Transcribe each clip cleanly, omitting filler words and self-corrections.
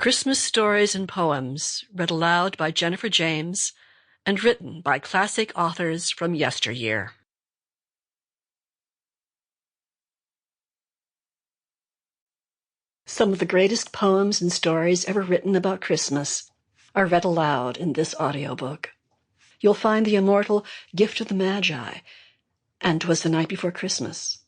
Christmas Stories and Poems, read aloud by Jennifer James and written by classic authors from yesteryear. Some of the greatest poems and stories ever written about Christmas are read aloud in this audiobook. You'll find the immortal Gift of the Magi and 'Twas the Night Before Christmas.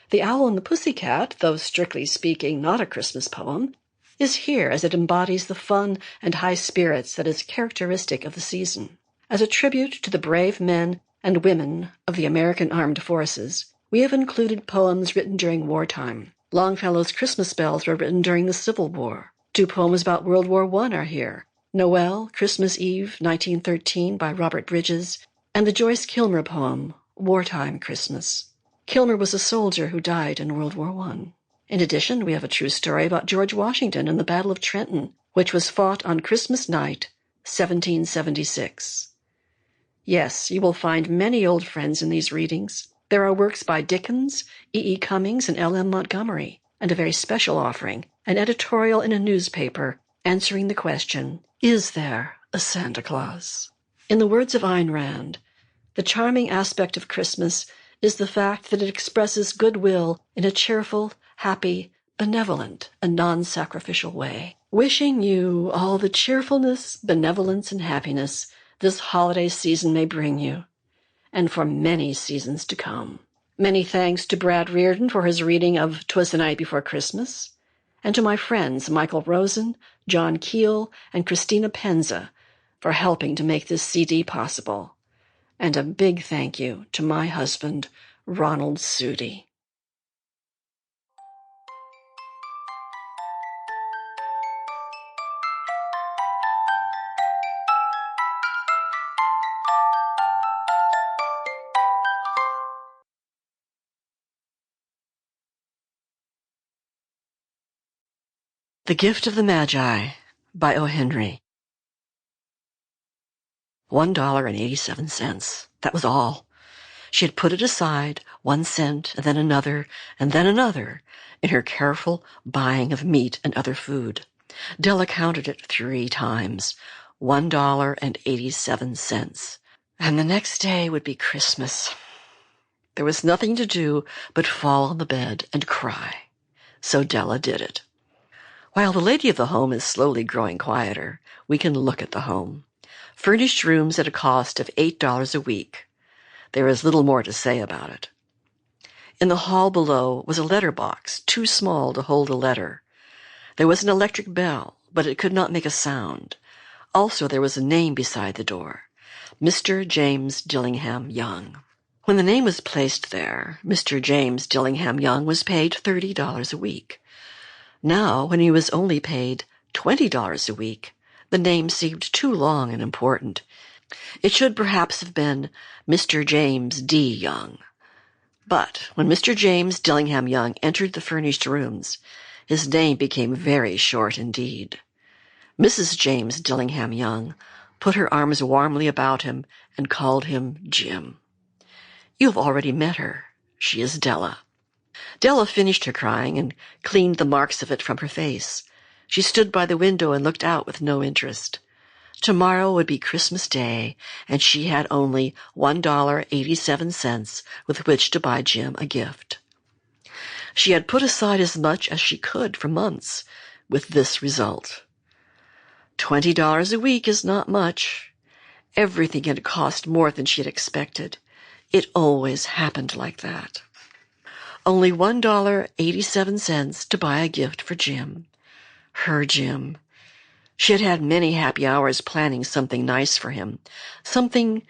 The Owl and the Pussycat, though strictly speaking not a Christmas poem, is here as it embodies the fun and high spirits that is characteristic of the season. As a tribute to the brave men and women of the American Armed Forces, we have included poems written during wartime. Longfellow's Christmas Bells were written during the Civil War. 2 poems about World War I are here. Noel, Christmas Eve, 1913 by Robert Bridges, and the Joyce Kilmer poem, Wartime Christmas. Kilmer was a soldier who died in World War I. In addition, we have a true story about George Washington and the Battle of Trenton, which was fought on Christmas night, 1776. Yes, you will find many old friends in these readings. There are works by Dickens, E. Cummings, and L. M. Montgomery, and a very special offering, an editorial in a newspaper answering the question, is there a Santa Claus? In the words of Ayn Rand, the charming aspect of Christmas is the fact that it expresses goodwill in a cheerful, happy, benevolent, and non-sacrificial way. Wishing you all the cheerfulness, benevolence, and happiness this holiday season may bring you, and for many seasons to come. Many thanks to Brad Reardon for his reading of 'Twas the Night Before Christmas, and to my friends Michael Rosen, John Keel, and Christina Penza for helping to make this CD possible. And a big thank you to my husband, Ronald Sudi. The Gift of the Magi by O. Henry. $1.87. That was all. She had put it aside, 1 cent, and then another, in her careful buying of meat and other food. Della counted it 3 times. $1.87. And the next day would be Christmas. There was nothing to do but fall on the bed and cry. So Della did it. While the lady of the home is slowly growing quieter, we can look at the home. Furnished rooms at a cost of $8 a week. There is little more to say about it. In the hall below was a letter box, too small to hold a letter. There was an electric bell, but it could not make a sound. Also, there was a name beside the door, Mr. James Dillingham Young. When the name was placed there, Mr. James Dillingham Young was paid $30 a week. Now, when he was only paid $20 a week, the name seemed too long and important. It should perhaps have been Mr. James D. Young. But when Mr. James Dillingham Young entered the furnished rooms, his name became very short indeed. Mrs. James Dillingham Young put her arms warmly about him and called him Jim. You have already met her. She is Della. Della finished her crying and cleaned the marks of it from her face. She stood by the window and looked out with no interest. Tomorrow would be Christmas Day, and she had only $1.87 with which to buy Jim a gift. She had put aside as much as she could for months, with this result. $20 a week is not much. Everything had cost more than she had expected. It always happened like that. Only $1.87 to buy a gift for Jim. Her Jim. She had had many happy hours planning something nice for him, something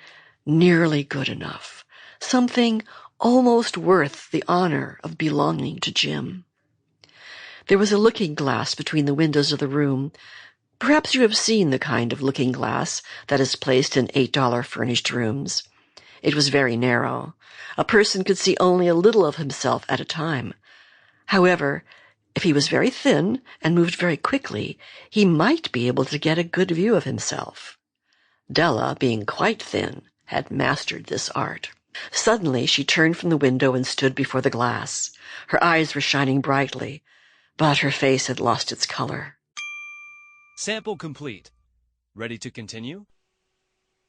nearly good enough, something almost worth the honor of belonging to Jim. There was a looking-glass between the windows of the room. Perhaps you have seen the kind of looking-glass that is placed in $8 furnished rooms. It was very narrow. A person could see only a little of himself at a time. However, if he was very thin and moved very quickly, he might be able to get a good view of himself. Della, being quite thin, had mastered this art. Suddenly she turned from the window and stood before the glass. Her eyes were shining brightly, but her face had lost its color. Sample complete. Ready to continue?